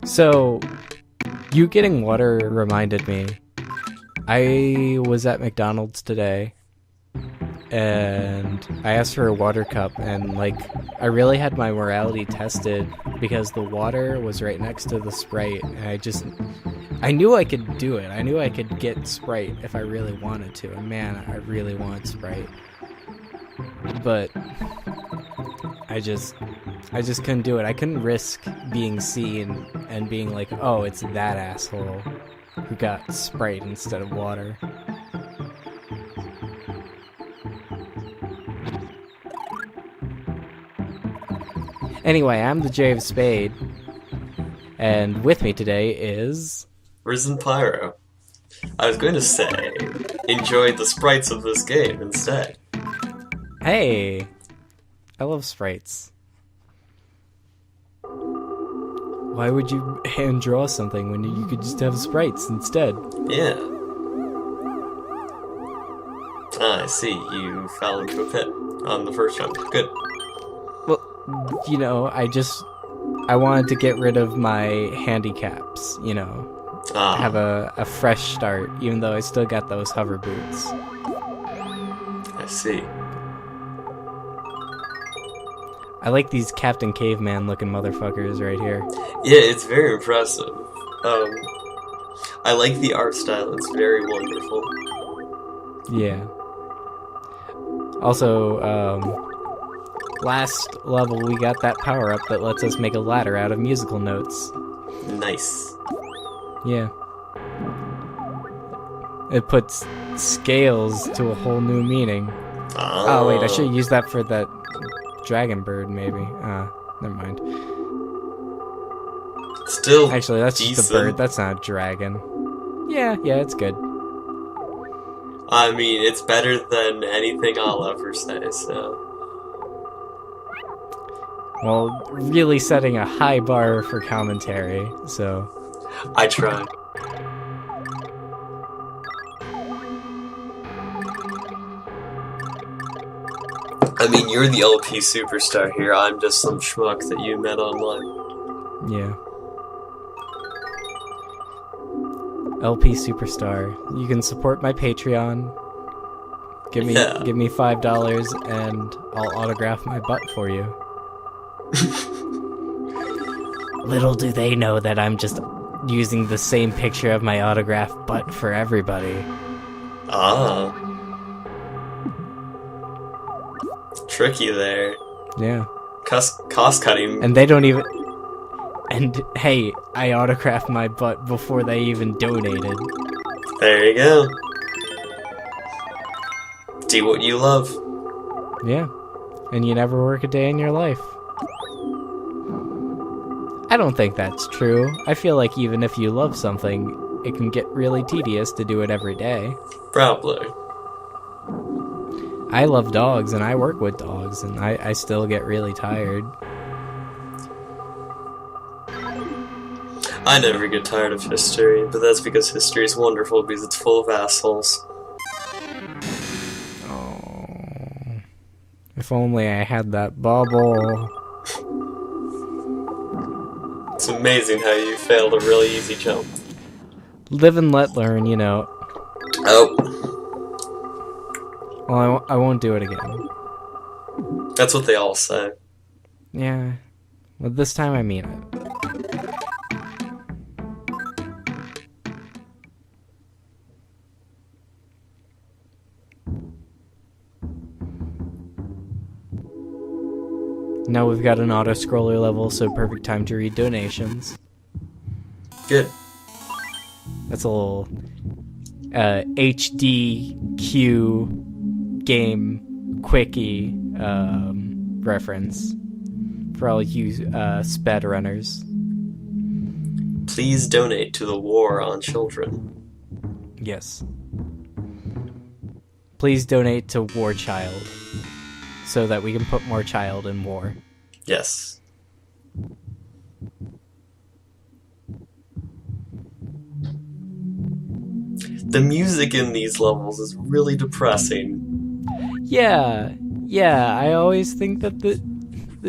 So, you getting water reminded me. I was at McDonald's today, and I asked for a water cup, and, like, I really had my morality tested because the water was right next to the Sprite, and I knew I could do it. I knew I could get Sprite if I really wanted to, and man, I really wanted Sprite. But I just couldn't do it. I couldn't risk being seen and being like, oh, it's that asshole who got Sprite instead of water. Anyway, I'm the J of Spade, and with me today is... Risen Pyro. I was going to say, enjoy the sprites of this game instead. Hey! I love sprites. Why would you hand draw something when you could just have sprites instead? Yeah. Ah, I see. You fell into a pit on the first jump. Good. Well, you know, I wanted to get rid of my handicaps, you know. Have a fresh start, even though I still got those hover boots. I see. I like these Captain Caveman looking motherfuckers right here. Yeah, it's very impressive. I like the art style, it's very wonderful. Yeah. Also, last level we got that power-up that lets us make a ladder out of musical notes. Nice. Yeah. It puts scales to a whole new meaning. Oh wait, I should use that for that dragon bird, maybe. Never mind. Still actually, that's decent. Just a bird. That's not a dragon. Yeah, it's good. I mean, it's better than anything I'll ever say, so... Well, really setting a high bar for commentary, so... I try. I mean, you're the LP superstar here. I'm just some schmuck that you met online. Yeah. LP superstar. You can support my Patreon. Give me $5 and I'll autograph my butt for you. Little do they know that I'm just using the same picture of my autographed butt for everybody. Ah. Tricky there. Yeah. Cost cutting. And they don't even... And, hey, I autographed my butt before they even donated. There you go. Do what you love. Yeah. And you never work a day in your life. I don't think that's true. I feel like even if you love something, it can get really tedious to do it every day. Probably. I love dogs, and I work with dogs, and I still get really tired. I never get tired of history, but that's because history is wonderful because it's full of assholes. Oh. If only I had that bubble. It's amazing how you failed a really easy jump. Live and let learn, you know. Oh. Well, I won't do it again. That's what they all say. Yeah. Well, this time I mean it. Now we've got an auto-scroller level, so perfect time to read donations. Good. That's a little HDQ game quickie reference for all you sped runners. Please donate to the war on children. Yes. Please donate to War Child, so that we can put more child in war. Yes. The music in these levels is really depressing. Yeah, I always think that the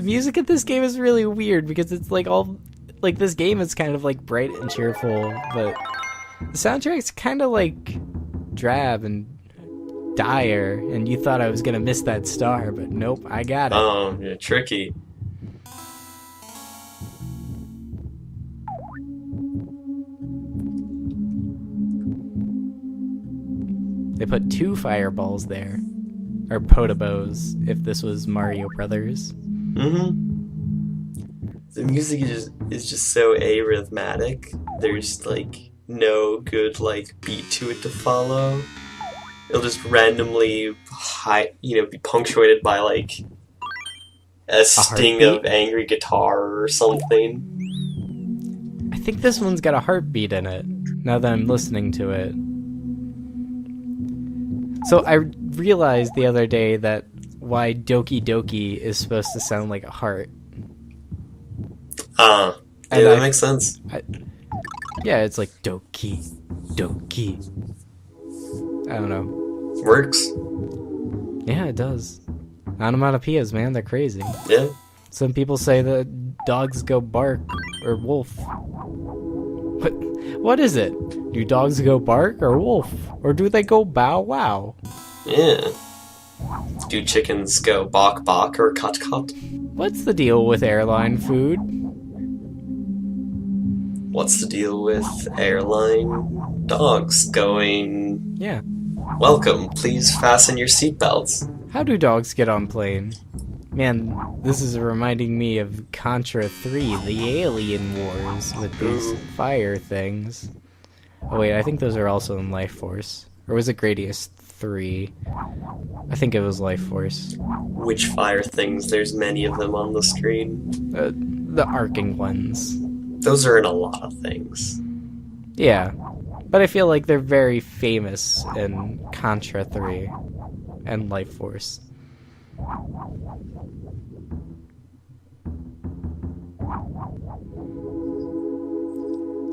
music of this game is really weird because it's like all like this game is kind of like bright and cheerful, but the soundtrack's kind of like drab and dire, and you thought I was gonna miss that star, but nope, I got it. Oh, yeah, tricky. They put 2 fireballs there. Or potobos, if this was Mario Brothers. The music is just so arrhythmic. There's like no good like beat to it to follow. It'll just randomly be punctuated by like a sting of angry guitar or something. I think this one's got a heartbeat in it, now that I'm listening to it. So I realized the other day that why DokiDoki is supposed to sound like a heart. Yeah, that makes sense. Yeah, it's like Doki, Doki. I don't know. Works. Yeah, it does. Onomatopoeias, man, they're crazy. Yeah. Some people say that dogs go bark or wolf. What is it? Do dogs go bark or wolf? Or do they go bow wow? Yeah. Do chickens go bok bok or cut cut? What's the deal with airline food? What's the deal with airline dogs going... Yeah. Welcome, please fasten your seatbelts. How do dogs get on plane? Man, this is reminding me of Contra 3, the Alien Wars, with these fire things. Oh wait, I think those are also in Life Force. Or was it Gradius 3? I think it was Life Force. Which fire things? There's many of them on the screen. The arcing ones. Those are in a lot of things. Yeah, but I feel like they're very famous in Contra 3 and Life Force.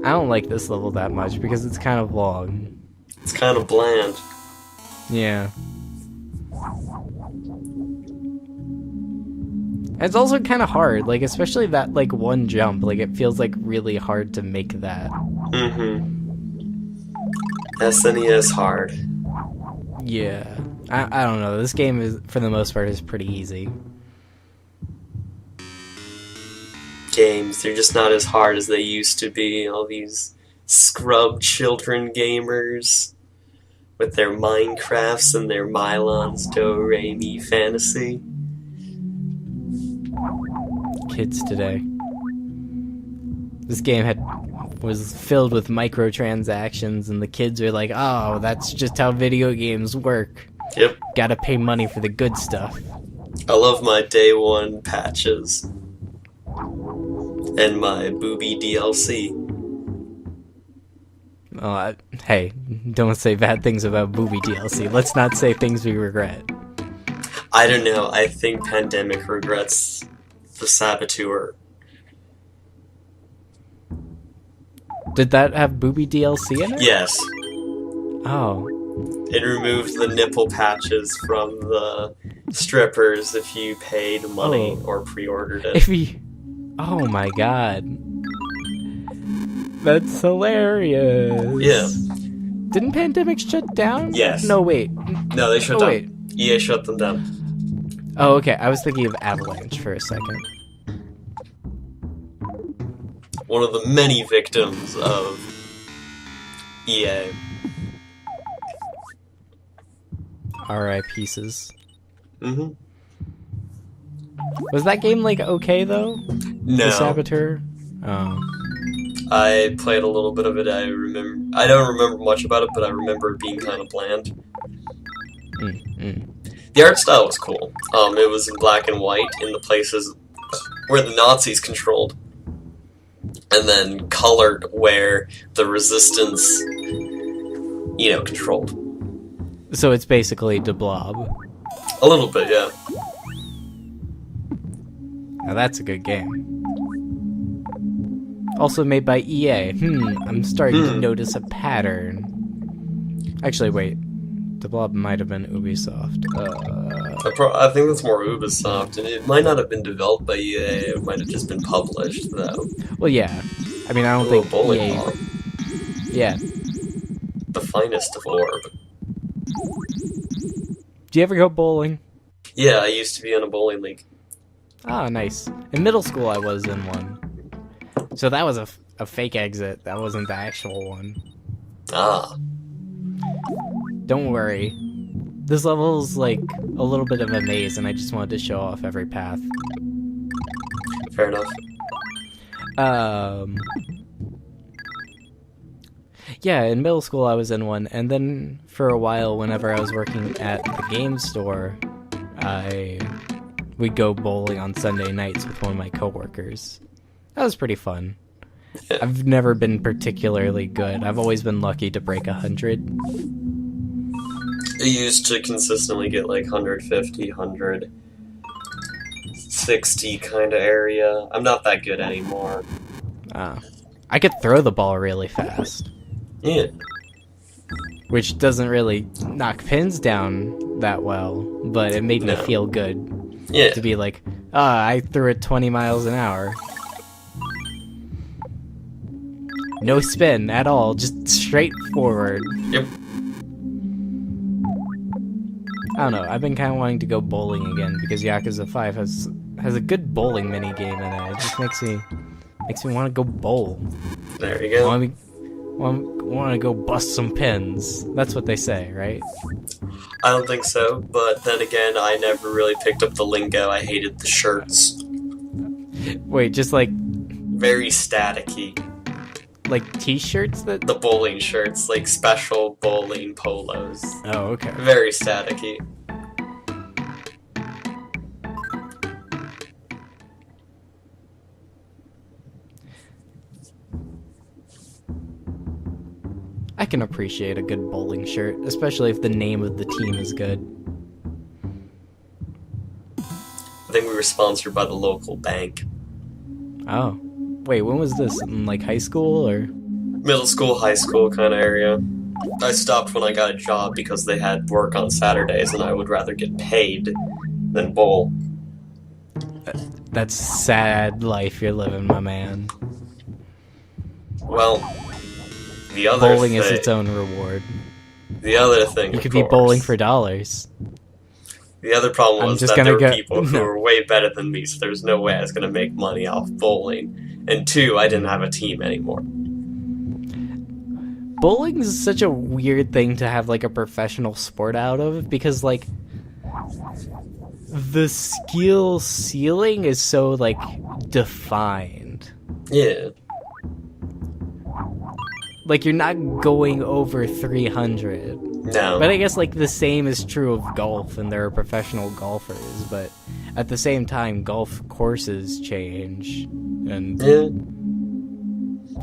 I don't like this level that much because it's kind of long. It's kind of bland. Yeah. It's also kind of hard, like especially that like one jump, like it feels like really hard to make that. SNES hard. Yeah. I don't know. This game is, for the most part, is pretty easy. Games, they're just not as hard as they used to be. All these scrub children gamers with their Minecrafts and their Milon's Do-Re-Mi fantasy. Kids today. This game was filled with microtransactions, and the kids are like, "Oh, that's just how video games work. Yep. Gotta pay money for the good stuff." I love my day one patches and my booby DLC. Oh, hey, don't say bad things about booby DLC. Let's not say things we regret. I don't know. I think Pandemic regrets the Saboteur. Did that have booby DLC in it? Yes. Oh. It removed the nipple patches from the strippers if you paid money or pre-ordered it. If you... Oh my god. That's hilarious. Yeah. Didn't Pandemic shut down? Yes. No, wait. No, they shut down. Wait. EA shut them down. Oh, okay. I was thinking of Avalanche for a second. One of the many victims of EA. R.I. Pieces. Mm-hmm. Was that game, like, okay, though? No. The Saboteur? Oh. I played a little bit of it. I don't remember much about it, but I remember it being kind of bland. The art style was cool. It was in black and white in the places where the Nazis controlled, and then colored where the Resistance, controlled. So it's basically De Blob. A little bit, yeah. Now that's a good game. Also made by EA. I'm starting to notice a pattern. Actually, wait. The Blob might have been Ubisoft. I think it's more Ubisoft, and it might not have been developed by EA. It might have just been published, though. Well, yeah. I mean, I don't think bowling EA... ball. Yeah. The finest of orb. Do you ever go bowling? Yeah, I used to be in a bowling league. Ah, nice. In middle school, I was in one. So that was a fake exit. That wasn't the actual one. Ah. Don't worry. This level's like a little bit of a maze, and I just wanted to show off every path. Fair enough. Yeah, in middle school I was in one, and then for a while, whenever I was working at the game store, we'd go bowling on Sunday nights with one of my coworkers. That was pretty fun. Yeah. I've never been particularly good. I've always been lucky to break 100. I used to consistently get like 150, 160 kind of area. I'm not that good anymore. I could throw the ball really fast. Yeah. Which doesn't really knock pins down that well, but it made me feel good. Yeah. To be like, I threw it 20 miles an hour. No spin at all, just straight forward. Yep. I don't know, I've been kind of wanting to go bowling again, because Yakuza 5 has a good bowling minigame in it. It just makes me want to go bowl. There you go. Want to go bust some pins. That's what they say, right? I don't think so, but then again, I never really picked up the lingo. I hated the shirts. Wait, just like Very staticky. t-shirts that... The bowling shirts, like special bowling polos. Oh, okay. Very staticky. I can appreciate a good bowling shirt, especially if the name of the team is good. I think we were sponsored by the local bank. Oh. Wait, when was this? In, like, high school, or...? Middle school, high school kind of area. I stopped when I got a job because they had work on Saturdays, and I would rather get paid than bowl. That's sad life you're living, my man. Well, the other Bowling thing... is its own reward. The other thing, You of could be course, bowling for dollars. The other problem I'm was just that there gonna were go- people who were way better than me, so there was no way I was going to make money off bowling. And two, I didn't have a team anymore. Bowling is such a weird thing to have, like, a professional sport out of, because, like, the skill ceiling is so, like, defined. Yeah. Like, you're not going over 300. No. But I guess, like, the same is true of golf, and there are professional golfers, but at the same time, golf courses change, and... Yeah.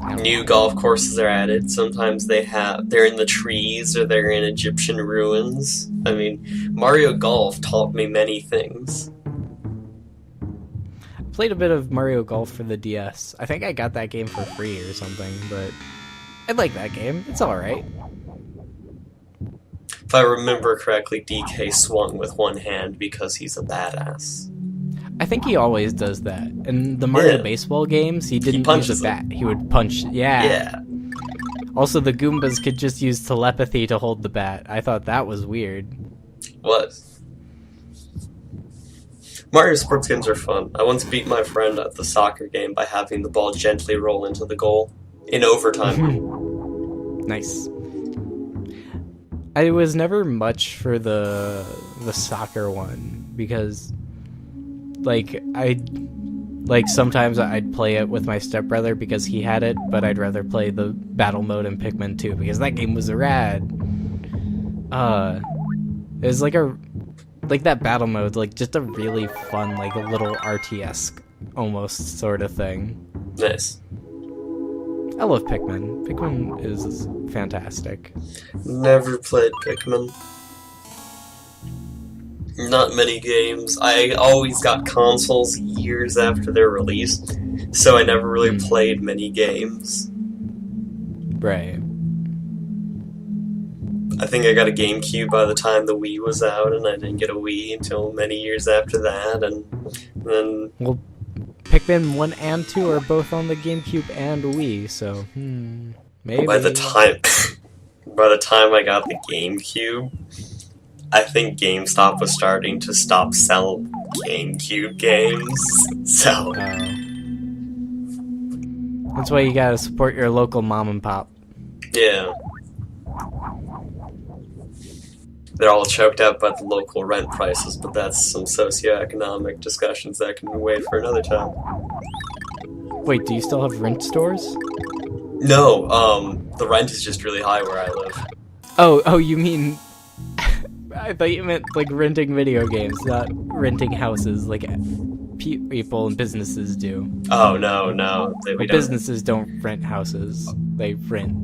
I don't New know. golf courses are added. Sometimes they're in the trees or they're in Egyptian ruins. I mean, Mario Golf taught me many things. I played a bit of Mario Golf for the DS. I think I got that game for free or something, but I like that game. It's alright. If I remember correctly, DK swung with one hand because he's a badass. I think he always does that. In the Mario Yeah. Baseball games, he didn't use punches a bat. He would punch. Yeah. Yeah. Also, the Goombas could just use telepathy to hold the bat. I thought that was weird. What? Mario sports games are fun. I once beat my friend at the soccer game by having the ball gently roll into the goal in overtime. Nice. I was never much for the soccer one because, sometimes I'd play it with my stepbrother because he had it, but I'd rather play the battle mode in Pikmin 2 because that game was rad. It was that battle mode, just a really fun, a little RTS almost sort of thing. Nice. I love Pikmin. Pikmin is fantastic. Never played Pikmin. Not many games. I always got consoles years after their release, so I never really played many games. Right. I think I got a GameCube by the time the Wii was out, and I didn't get a Wii until many years after that, and then... Well, Pikmin 1 and 2 are both on the GameCube and Wii, so, maybe... By the time I got the GameCube, I think GameStop was starting to stop selling GameCube games, so... That's why you gotta support your local mom and pop. Yeah. They're all choked up by the local rent prices, but that's some socioeconomic discussions that can wait for another time. Wait, do you still have rent stores? No, the rent is just really high where I live. Oh, you mean... I thought you meant, like, renting video games, not renting houses, like people and businesses do. Oh, no. Businesses don't rent houses. They rent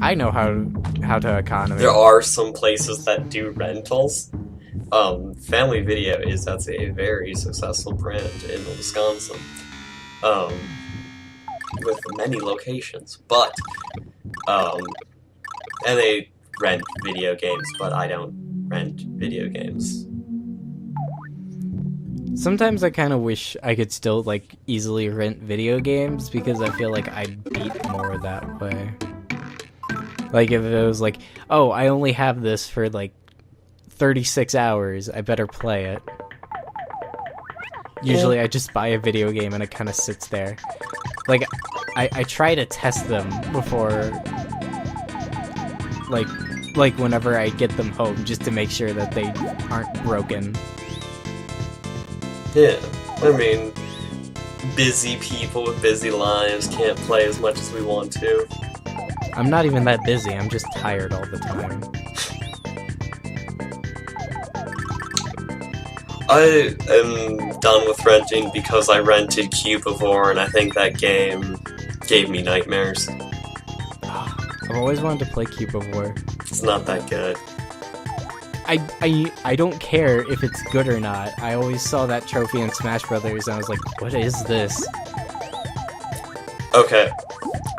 I know how to economy. There are some places that do rentals. Family Video that's a very successful brand in Wisconsin. With many locations, but and they rent video games, but I don't rent video games. Sometimes I kind of wish I could still, like, easily rent video games, because I feel like I'd beat more that way. Like, if it was like, oh, I only have this for, like, 36 hours, I better play it. Usually I just buy a video game and it kind of sits there. Like, I try to test them before, like whenever I get them home, just to make sure that they aren't broken. Yeah, I mean, busy people with busy lives can't play as much as we want to. I'm not even that busy, I'm just tired all the time. I am done with renting because I rented Cubivore, and I think that game gave me nightmares. I've always wanted to play Cubivore. It's not that good. I don't care if it's good or not. I always saw that trophy in Smash Brothers, and I was like, what is this? Okay.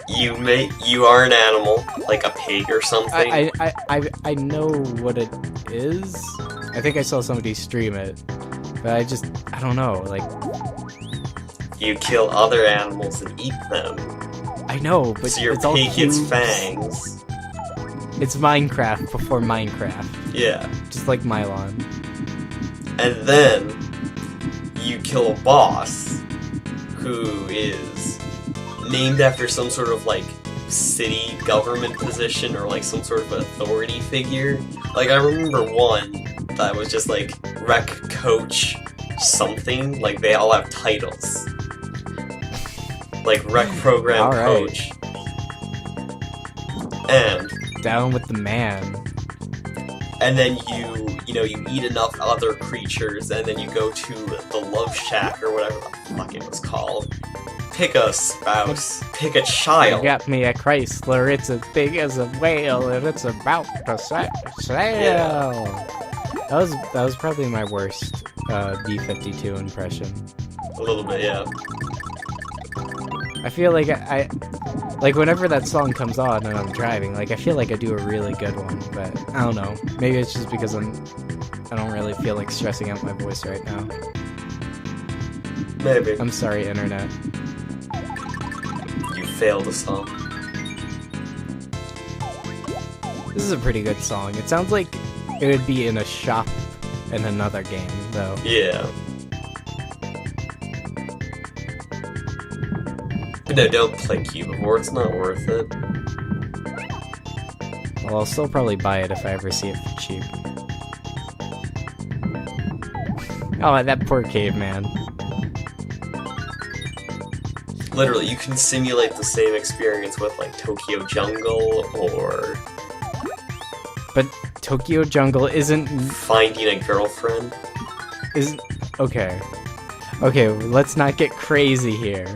You are an animal, like a pig or something. I know what it is. I think I saw somebody stream it, but I don't know, like... You kill other animals and eat them. I know, but so your it's all pig gets cubes. fangs. It's Minecraft before Minecraft. Yeah. Just like Milon. And then you kill a boss who is named after some sort of, like, city government position or, like, some sort of authority figure. Like, I remember one that was just, like, rec coach something. Like, they all have titles. Like, rec program coach. And... Down with the man. And then you eat enough other creatures, and then you go to the Love Shack, or whatever the fuck it was called. Pick a spouse. Pick a child. You got me a Chrysler, it's as big as a whale, and it's about to sail. Yeah. That was probably my worst D52 impression. A little bit, yeah. I feel like like whenever that song comes on and I'm driving, like I feel like I do a really good one, but I don't know. Maybe it's just because I don't really feel like stressing out my voice right now. Maybe. I'm sorry, internet. You failed a song. This is a pretty good song. It sounds like it would be in a shop in another game, though. Yeah. But no, don't play Cubivore, it's not worth it. Well, I'll still probably buy it if I ever see it for cheap. Oh, that poor caveman. Literally, you can simulate the same experience with, like, Tokyo Jungle, or... But Tokyo Jungle isn't... Finding a girlfriend? Okay. Okay, let's not get crazy here.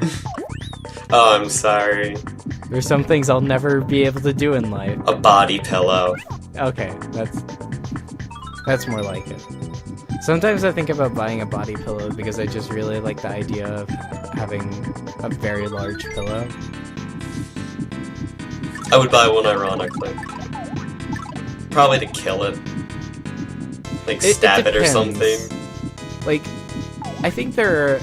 Oh, I'm sorry. There's some things I'll never be able to do in life. A body pillow. Okay, that's more like it. Sometimes I think about buying a body pillow because I just really like the idea of having a very large pillow. I would buy one ironically. Probably to kill it. Like, stab it or something. Like, I think there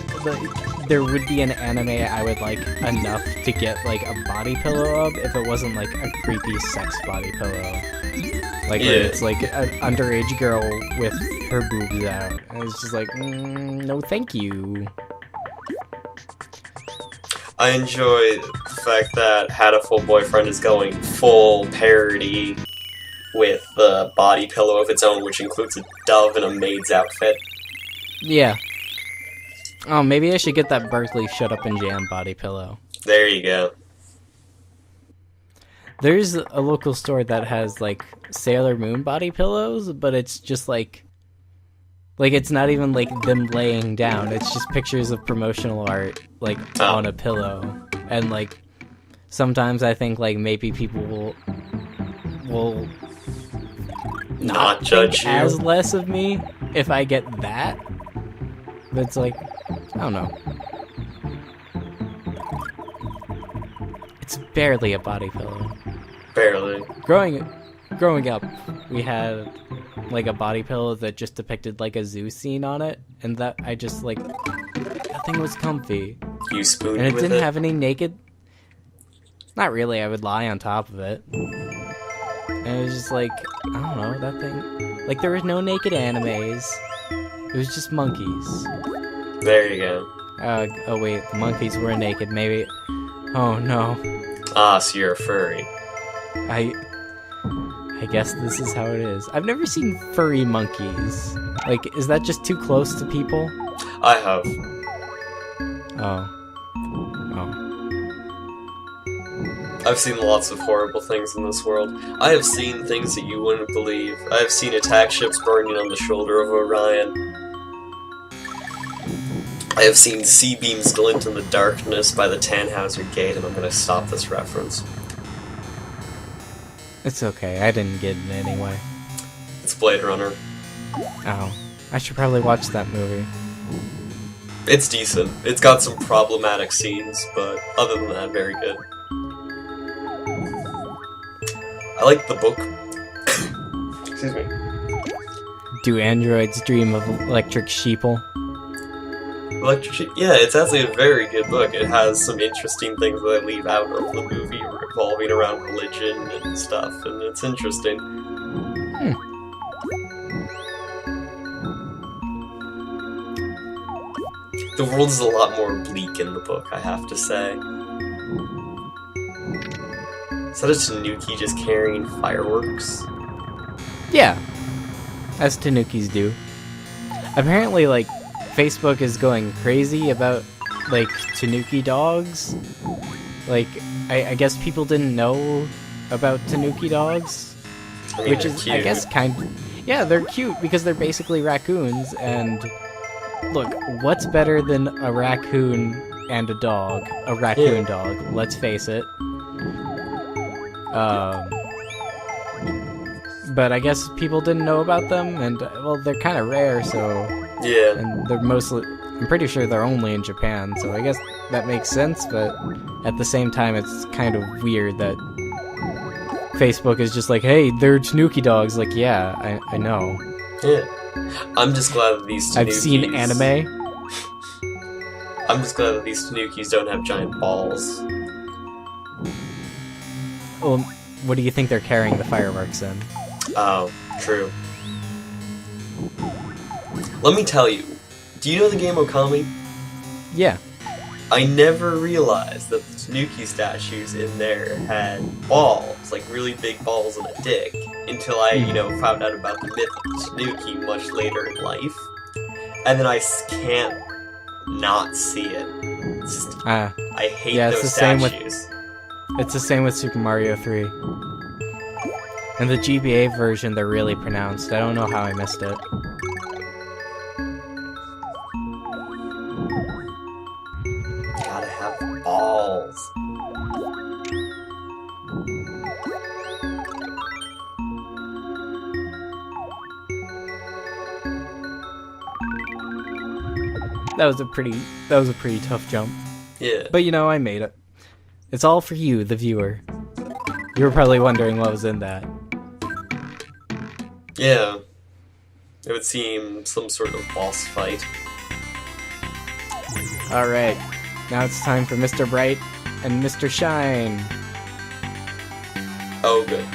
would be an anime I would like enough to get like a body pillow of if it wasn't like a creepy sex body pillow. Like where it's like an underage girl with her boobs out. And it's just like, no thank you. I enjoy the fact that Hatoful Boyfriend is going full parody with the body pillow of its own, which includes a dove and a maid's outfit. Yeah. Oh, maybe I should get that Berkeley Shut Up and Jam body pillow. There you go. There's a local store that has, like, Sailor Moon body pillows, but it's just, like, it's not even, like, them laying down. It's just pictures of promotional art, like, on a pillow. And, like, sometimes I think, like, maybe people will not judge you as less of me if I get that. But it's like, I don't know. It's barely a body pillow. Barely. Growing up, we had like a body pillow that just depicted like a zoo scene on it, and that I just like that thing was comfy. You spooned and it with didn't have any naked. Not really. I would lie on top of it, and it was just like I don't know that thing. Like there was no naked animes. It was just monkeys. There you go. Oh wait, the monkeys were naked. Maybe. Oh no. Ah, so you're a furry. I guess this is how it is. I've never seen furry monkeys. Like, is that just too close to people? I have. Oh. I've seen lots of horrible things in this world. I have seen things that you wouldn't believe. I have seen attack ships burning on the shoulder of Orion. I have seen sea beams glint in the darkness by the Tannhauser Gate, and I'm gonna stop this reference. It's okay, I didn't get it anyway. It's Blade Runner. Oh. I should probably watch that movie. It's decent. It's got some problematic scenes, but other than that, very good. I like the book. Excuse me. Do androids dream of electric sheeple? Yeah, it's actually a very good book. It has some interesting things that I leave out of the movie revolving around religion and stuff, and it's interesting. The world is a lot more bleak in the book, I have to say. Is that a Tanuki just carrying fireworks? Yeah. As Tanukis do. Apparently, like, Facebook is going crazy about, like, Tanuki dogs. Like, I guess people didn't know about Tanuki dogs. I mean, which is, cute. I guess, kind of... Yeah, they're cute because they're basically raccoons, and... Look, what's better than a raccoon and a dog? A raccoon dog, let's face it. But I guess people didn't know about them, and, well, they're kind of rare, so... Yeah. And they're mostly... I'm pretty sure they're only in Japan, so I guess that makes sense, but at the same time, it's kind of weird that Facebook is just like, hey, they're Tanuki dogs. Like, yeah, I know. Yeah. I'm just glad that these Tanukis... I've seen anime. I'm just glad that these Tanukis don't have giant balls. Well, what do you think they're carrying the fireworks in? Oh, true. Let me tell you, do you know the game Okami? Yeah. I never realized that the Tanuki statues in there had balls, like really big balls and a dick, until I, found out about the myth of the Tanuki much later in life. And then I can't not see it. It's just, I hate those statues. It's the same with Super Mario 3. In the GBA version, they're really pronounced. I don't know how I missed it. Gotta have balls. That was a pretty tough jump. Yeah. But I made it. It's all for you, the viewer. You were probably wondering what was in that. Yeah, it would seem some sort of boss fight. Alright, now it's time for Mr. Bright and Mr. Shine. Oh, good.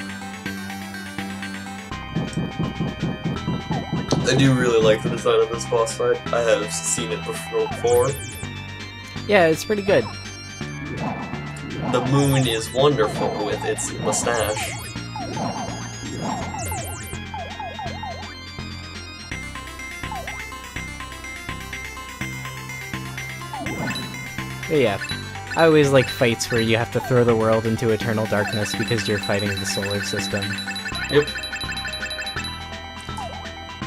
I do really like the design of this boss fight. I have seen it before. Yeah, it's pretty good. The moon is wonderful with its mustache. But yeah, I always like fights where you have to throw the world into eternal darkness because you're fighting the solar system. Yep.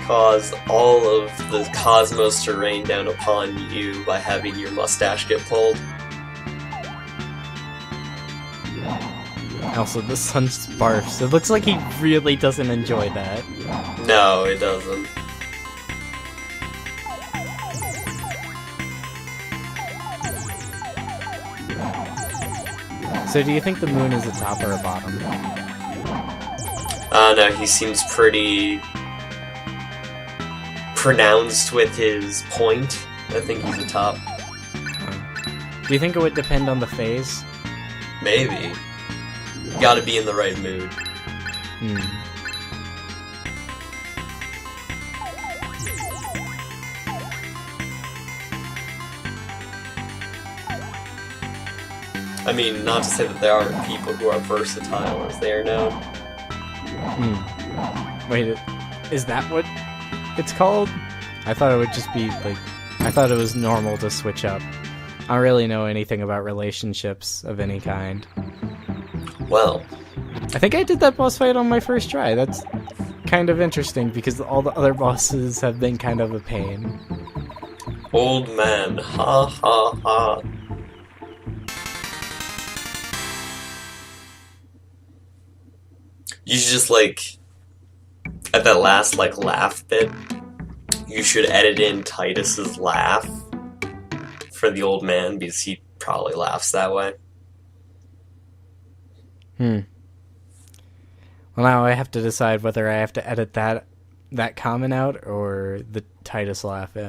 Cause all of the cosmos to rain down upon you by having your mustache get pulled. Also, the sun sparks. It looks like he really doesn't enjoy that. No, it doesn't. So do you think the moon is a top or a bottom? No, he seems pretty pronounced with his point. I think he's a top. Do you think it would depend on the phase? Maybe. Gotta be in the right mood. I mean, not to say that there aren't people who are versatile as they are known. Wait, is that what it's called? I thought it would just be like, I thought it was normal to switch up. I don't really know anything about relationships of any kind. Well, I think I did that boss fight on my first try. That's kind of interesting because all the other bosses have been kind of a pain. old man, ha ha ha. You should just, like, at that last, like, laugh bit, you should edit in Titus's laugh for the old man, because he probably laughs that way. Well, now I have to decide whether I have to edit that comment out or the Titus laugh in.